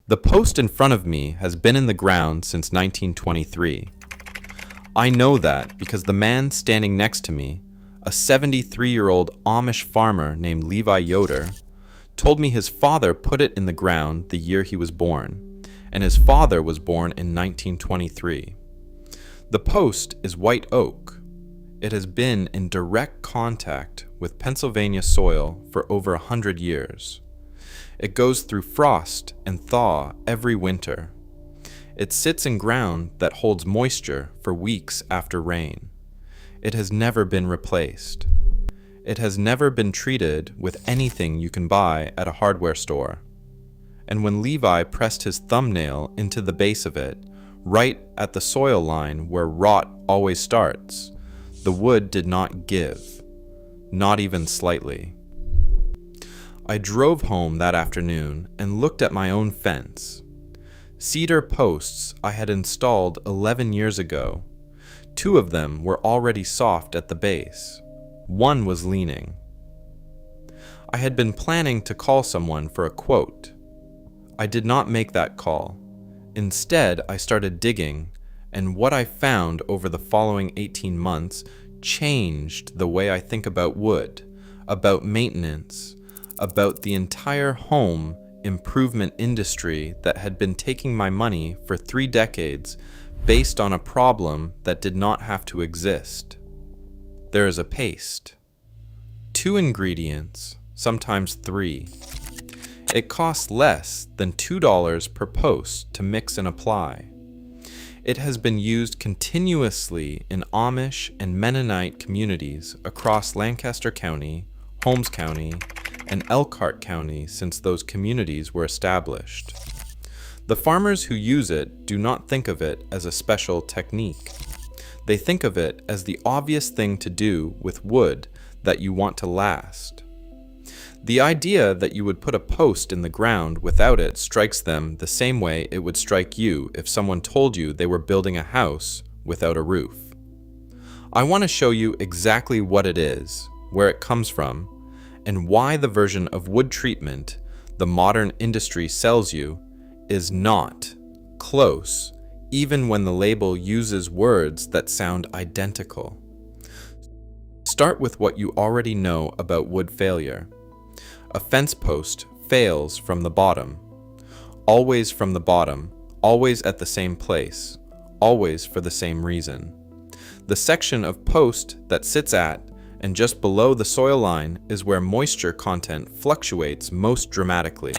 The post in front of me has been in the ground since 1923. I know that because the man standing next to me, a 73-year-old Amish farmer named Levi Yoder, told me his father put it in the ground the year he was born, and his father was born in 1923. The post is white oak. It has been in direct contact with Pennsylvania soil for over 100 years. It goes through frost and thaw every winter. It sits in ground that holds moisture for weeks after rain. It has never been replaced. It has never been treated with anything you can buy at a hardware store. And when Levi pressed his thumbnail into the base of it, right at the soil line where rot always starts, the wood did not give, not even slightly. I drove home that afternoon and looked at my own fence. Cedar posts I had installed 11 years ago. 2 of them were already soft at the base. 1 was leaning. I had been planning to call someone for a quote. I did not make that call. Instead, I started digging, and what I found over the following 18 months changed the way I think about wood, about maintenance, about the entire home improvement industry that had been taking my money for 3 decades based on a problem that did not have to exist. There is a paste. 2 ingredients, sometimes 3. It costs less than $2 per post to mix and apply. It has been used continuously in Amish and Mennonite communities across Lancaster County, Holmes County, and Elkhart County since those communities were established. The farmers who use it do not think of it as a special technique. They think of it as the obvious thing to do with wood that you want to last. The idea that you would put a post in the ground without it strikes them the same way it would strike you if someone told you they were building a house without a roof. I want to show you exactly what it is, where it comes from, and why the version of wood treatment the modern industry sells you is not close, even when the label uses words that sound identical. Start with what you already know about wood failure. A fence post fails from the bottom. Always from the bottom, always at the same place, always for the same reason. The section of post that sits at and just below the soil line is where moisture content fluctuates most dramatically.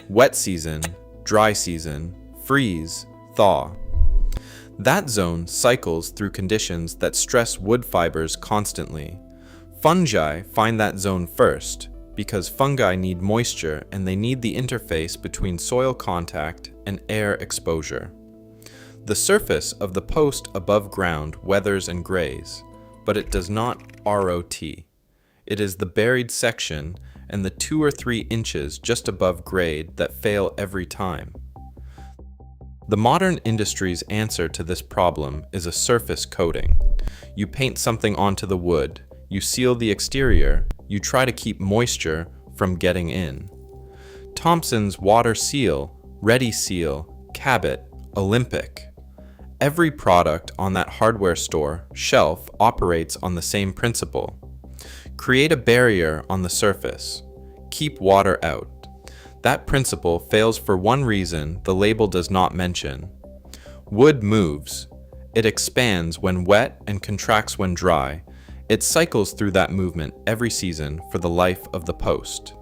Wet season, dry season, freeze, thaw. That zone cycles through conditions that stress wood fibers constantly. Fungi find that zone first because fungi need moisture and they need the interface between soil contact and air exposure. The surface of the post above ground weathers and grays, but it does not ROT. It is the buried section and the 2 or 3 inches just above grade that fail every time. The modern industry's answer to this problem is a surface coating. You paint something onto the wood, you seal the exterior, you try to keep moisture from getting in. Thompson's Water Seal, Ready Seal, Cabot, Olympic. Every product on that hardware store shelf operates on the same principle. Create a barrier on the surface. Keep water out. That principle fails for one reason the label does not mention. Wood moves. It expands when wet and contracts when dry. It cycles through that movement every season for the life of the post.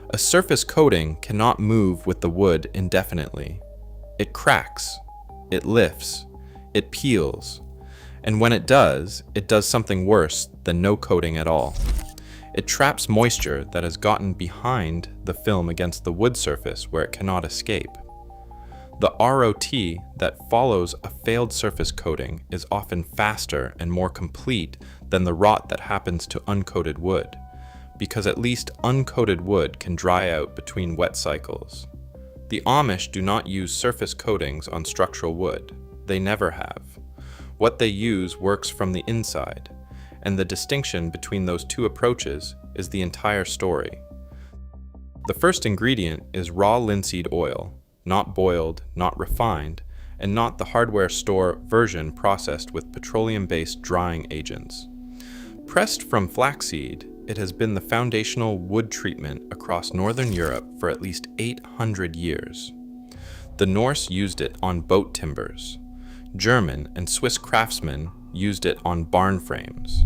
A surface coating cannot move with the wood indefinitely. It cracks. It lifts, it peels, and when it does something worse than no coating at all. It traps moisture that has gotten behind the film against the wood surface where it cannot escape. The ROT that follows a failed surface coating is often faster and more complete than the rot that happens to uncoated wood, because at least uncoated wood can dry out between wet cycles. The Amish do not use surface coatings on structural wood. They never have. What they use works from the inside, and the distinction between those 2 approaches is the entire story. The first ingredient is raw linseed oil. not boiled, not refined, and not the hardware store version processed with petroleum-based drying agents. Pressed from flaxseed, it has been the foundational wood treatment across Northern Europe for at least 800 years. The Norse used it on boat timbers. German and Swiss craftsmen used it on barn frames.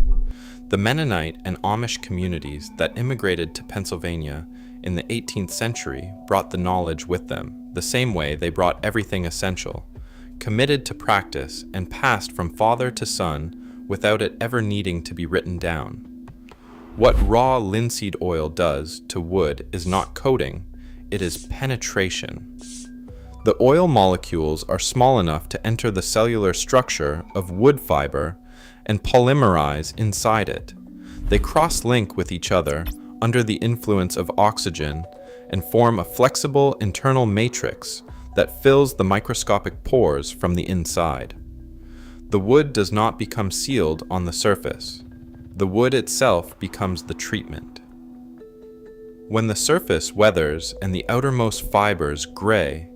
The Mennonite and Amish communities that immigrated to Pennsylvania in the 18th century brought the knowledge with them, the same way they brought everything essential, committed to practice and passed from father to son without it ever needing to be written down. What raw linseed oil does to wood is not coating, it is penetration. The oil molecules are small enough to enter the cellular structure of wood fiber and polymerize inside it. They cross-link with each other under the influence of oxygen and form a flexible internal matrix that fills the microscopic pores from the inside. The wood does not become sealed on the surface. The wood itself becomes the treatment. When the surface weathers and the outermost fibers gray,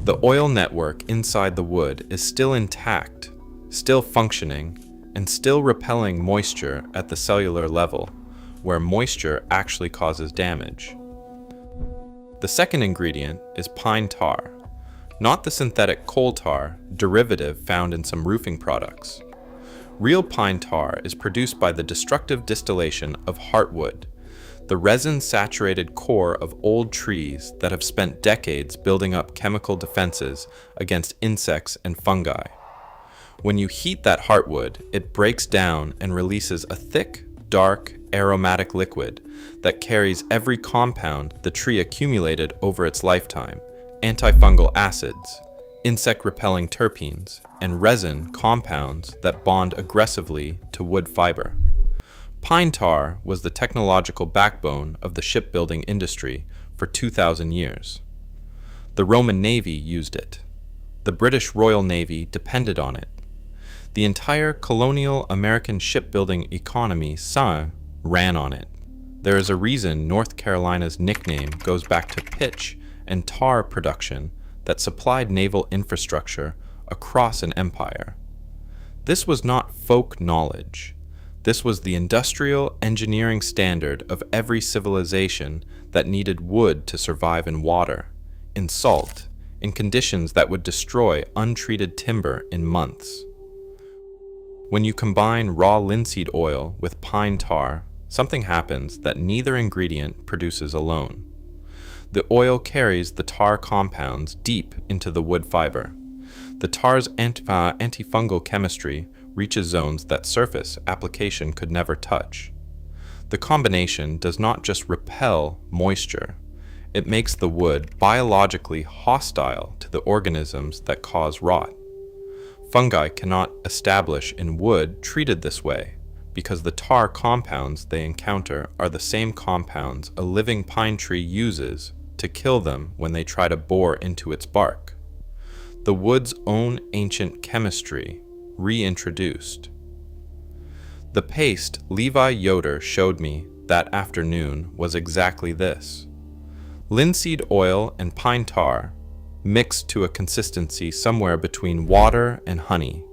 the oil network inside the wood is still intact, still functioning, and still repelling moisture at the cellular level, where moisture actually causes damage. The second ingredient is pine tar, not the synthetic coal tar derivative found in some roofing products. Real pine tar is produced by the destructive distillation of heartwood, the resin-saturated core of old trees that have spent decades building up chemical defenses against insects and fungi. When you heat that heartwood, it breaks down and releases a thick, dark, aromatic liquid that carries every compound the tree accumulated over its lifetime: antifungal acids, insect-repelling terpenes, and resin compounds that bond aggressively to wood fiber. Pine tar was the technological backbone of the shipbuilding industry for 2,000 years. The Roman Navy used it. The British Royal Navy depended on it. The entire colonial American shipbuilding economy ran on it. There is a reason North Carolina's nickname goes back to pitch and tar production that supplied naval infrastructure across an empire. This was not folk knowledge. This was the industrial engineering standard of every civilization that needed wood to survive in water, in salt, in conditions that would destroy untreated timber in months. When you combine raw linseed oil with pine tar, something happens that neither ingredient produces alone. The oil carries the tar compounds deep into the wood fiber. The tar's antifungal chemistry reaches zones that surface application could never touch. The combination does not just repel moisture, it makes the wood biologically hostile to the organisms that cause rot. Fungi cannot establish in wood treated this way, because the tar compounds they encounter are the same compounds a living pine tree uses to kill them when they try to bore into its bark. The wood's own ancient chemistry reintroduced. The paste Levi Yoder showed me that afternoon was exactly this. Linseed oil and pine tar mixed to a consistency somewhere between water and honey,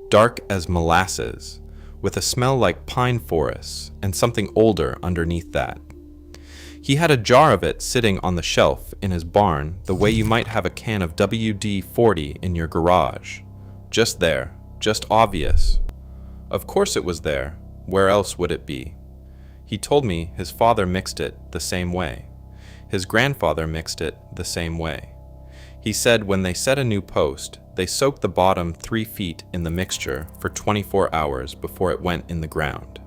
dark as molasses, with a smell like pine forests and something older underneath that. He had a jar of it sitting on the shelf in his barn the way you might have a can of WD-40 in your garage. Just there, just obvious. Of course it was there. Where else would it be? He told me his father mixed it the same way. His grandfather mixed it the same way. He said when they set a new post, they soaked the bottom 3 feet in the mixture for 24 hours before it went in the ground.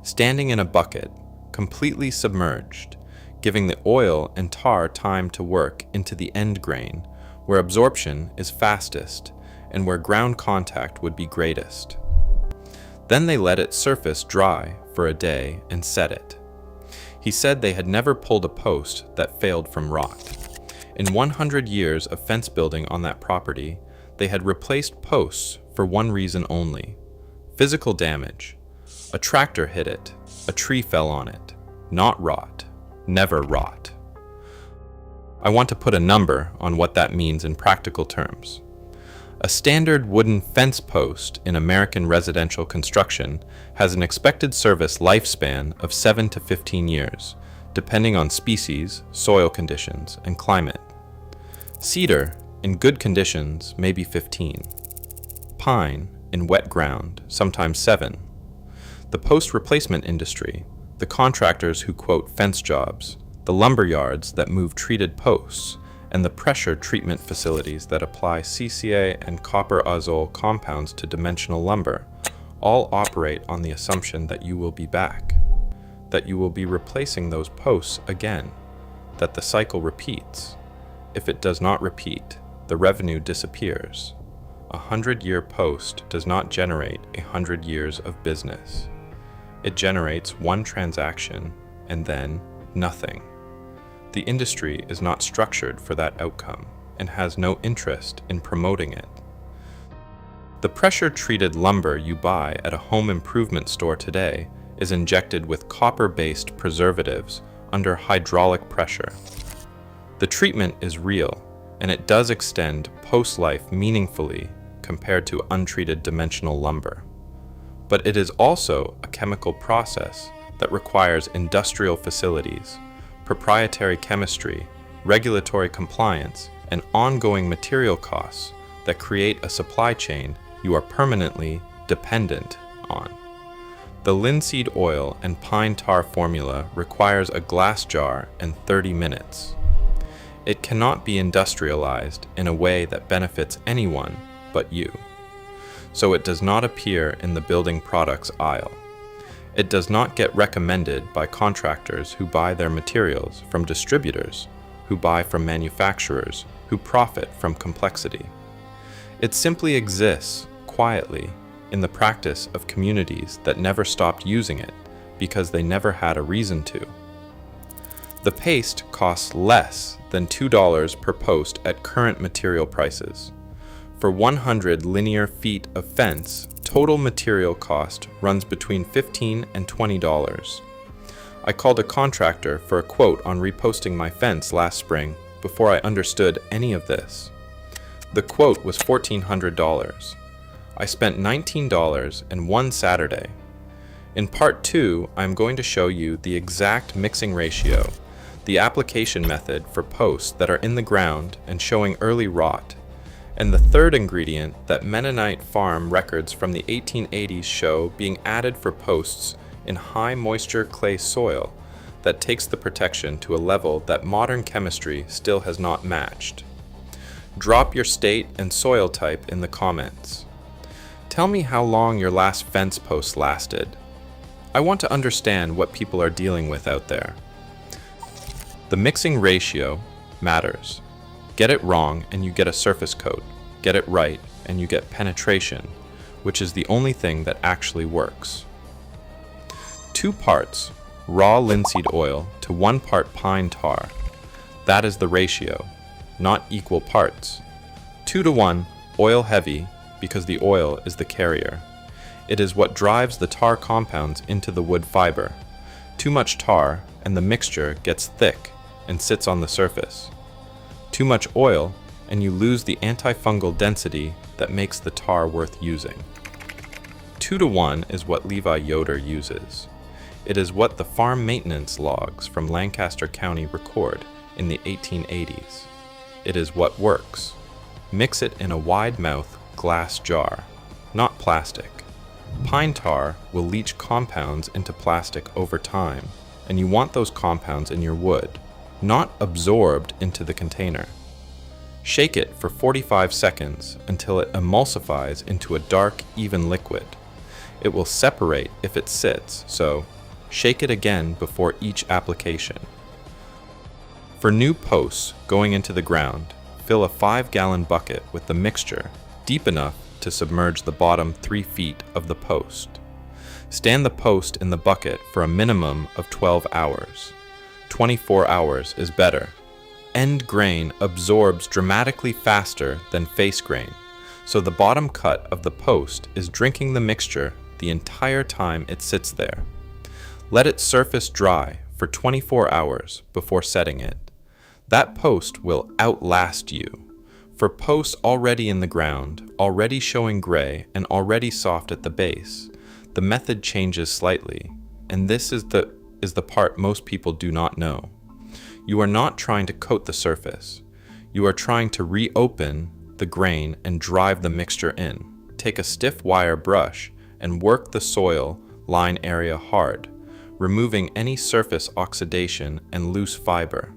Standing in a bucket, completely submerged, giving the oil and tar time to work into the end grain, where absorption is fastest and where ground contact would be greatest. Then they let it surface dry for a day and set it. He said they had never pulled a post that failed from rot. In 100 years of fence building on that property, they had replaced posts for one reason only: physical damage. A tractor hit it, a tree fell on it. Not rot. Never rot. I want to put a number on what that means in practical terms. A standard wooden fence post in American residential construction has an expected service lifespan of 7 to 15 years, depending on species, soil conditions, and climate. Cedar, in good conditions, may be 15. Pine, in wet ground, sometimes 7. The post replacement industry, the contractors who quote fence jobs, the lumber yards that move treated posts, and the pressure treatment facilities that apply CCA and copper azote compounds to dimensional lumber, all operate on the assumption that you will be back, that you will be replacing those posts again, that the cycle repeats. If it does not repeat, the revenue disappears. A 100-year post does not generate 100 years of business. It generates one transaction and then nothing. The industry is not structured for that outcome and has no interest in promoting it. The pressure-treated lumber you buy at a home improvement store today is injected with copper-based preservatives under hydraulic pressure. The treatment is real, and it does extend post-life meaningfully compared to untreated dimensional lumber. But it is also a chemical process that requires industrial facilities, proprietary chemistry, regulatory compliance, and ongoing material costs that create a supply chain you are permanently dependent on. The linseed oil and pine tar formula requires a glass jar and 30 minutes. It cannot be industrialized in a way that benefits anyone but you. So it does not appear in the building products aisle. It does not get recommended by contractors who buy their materials from distributors, who buy from manufacturers, who profit from complexity. It simply exists quietly in the practice of communities that never stopped using it because they never had a reason to. The paste costs less than $2 per post at current material prices. For 100 linear feet of fence, total material cost runs between $15 and $20. I called a contractor for a quote on reposting my fence last spring before I understood any of this. The quote was $1,400. I spent $19 and one Saturday. In part 2, I'm going to show you the exact mixing ratio, the application method for posts that are in the ground and showing early rot, and the third ingredient that Mennonite farm records from the 1880s show being added for posts in high moisture clay soil that takes the protection to a level that modern chemistry still has not matched. Drop your state and soil type in the comments. Tell me how long your last fence post lasted. I want to understand what people are dealing with out there. The mixing ratio matters. Get it wrong and you get a surface coat. Get it right and you get penetration, which is the only thing that actually works. 2 parts raw linseed oil to 1 part pine tar. That is the ratio, not equal parts. 2 to 1 oil heavy because the oil is the carrier. It is what drives the tar compounds into the wood fiber. Too much tar and the mixture gets thick and sits on the surface. Too much oil and you lose the antifungal density that makes the tar worth using. 2 to 1 is what Levi Yoder uses. It is what the farm maintenance logs from Lancaster County record in the 1880s. It is what works. Mix it in a wide-mouth glass jar, not plastic. Pine tar will leach compounds into plastic over time, and you want those compounds in your wood, not absorbed into the container. Shake it for 45 seconds until it emulsifies into a dark, even liquid. It will separate if it sits, so shake it again before each application. For new posts going into the ground, fill a 5-gallon bucket with the mixture deep enough to submerge the bottom 3 feet of the post. Stand the post in the bucket for a minimum of 12 hours. 24 hours is better. End grain absorbs dramatically faster than face grain, so the bottom cut of the post is drinking the mixture the entire time it sits there. Let it surface dry for 24 hours before setting it. That post will outlast you. For posts already in the ground, already showing gray, and already soft at the base, the method changes slightly, and this is the part most people do not know. You are not trying to coat the surface. You are trying to reopen the grain and drive the mixture in. Take a stiff wire brush and work the soil line area hard, removing any surface oxidation and loose fiber.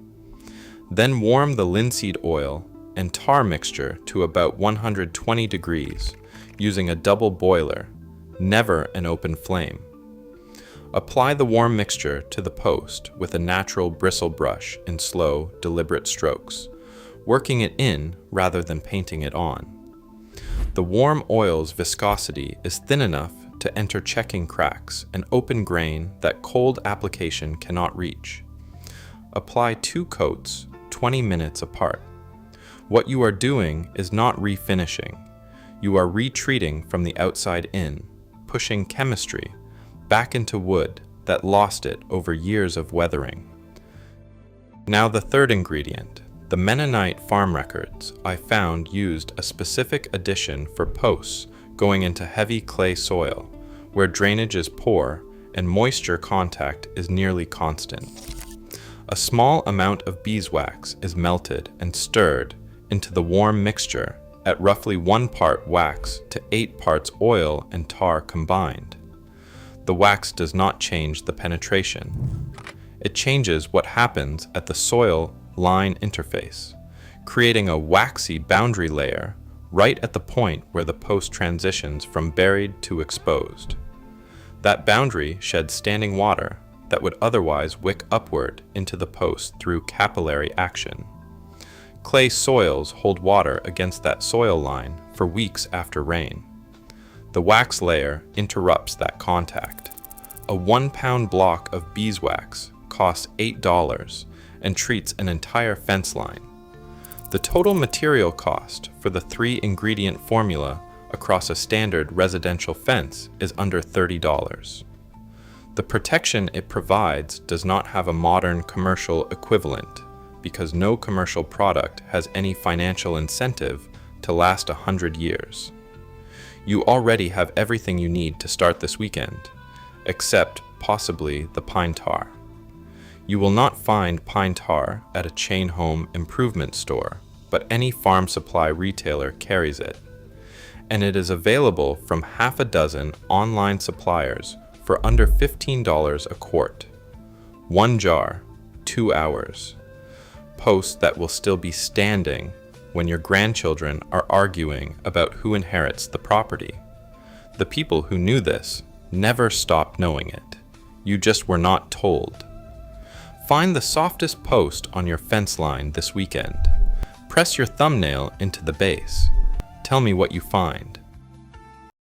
Then warm the linseed oil and tar mixture to about 120 degrees using a double boiler, never an open flame. Apply the warm mixture to the post with a natural bristle brush in slow, deliberate strokes, working it in rather than painting it on. The warm oil's viscosity is thin enough to enter checking cracks and open grain that cold application cannot reach. Apply 2 coats 20 minutes apart. What you are doing is not refinishing. You are retreating from the outside in, pushing chemistry back into wood that lost it over years of weathering. Now the third ingredient. The Mennonite farm records I found used a specific addition for posts going into heavy clay soil, where drainage is poor and moisture contact is nearly constant. A small amount of beeswax is melted and stirred into the warm mixture at roughly 1 part wax to 8 parts oil and tar combined. The wax does not change the penetration. It changes what happens at the soil-line interface, creating a waxy boundary layer right at the point where the post transitions from buried to exposed. That boundary sheds standing water that would otherwise wick upward into the post through capillary action. Clay soils hold water against that soil line for weeks after rain. The wax layer interrupts that contact. A 1-pound block of beeswax costs $8 and treats an entire fence line. The total material cost for the 3-ingredient formula across a standard residential fence is under $30. The protection it provides does not have a modern commercial equivalent, because no commercial product has any financial incentive to last 100 years. You already have everything you need to start this weekend, except possibly the pine tar. You will not find pine tar at a chain home improvement store, but any farm supply retailer carries it, and it is available from half a dozen online suppliers for under $15 a quart. 1 jar, 2 hours. Posts that will still be standing when your grandchildren are arguing about who inherits the property. The people who knew this never stopped knowing it. You just were not told. Find the softest post on your fence line this weekend. Press your thumbnail into the base. Tell me what you find.